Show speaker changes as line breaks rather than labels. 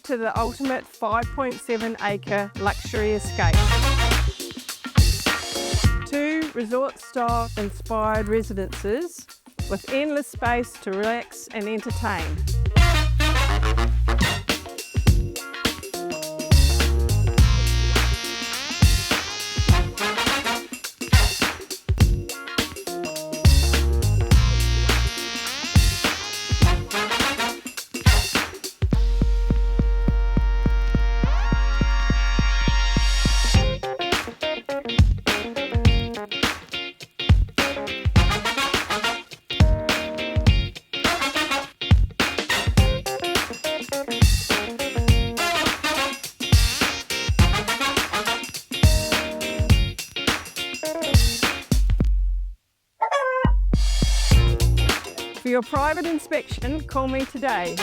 to the ultimate 5.7 acre luxury escape. 2 resort-style inspired residences with endless space to relax and entertain. For your private inspection, call me today.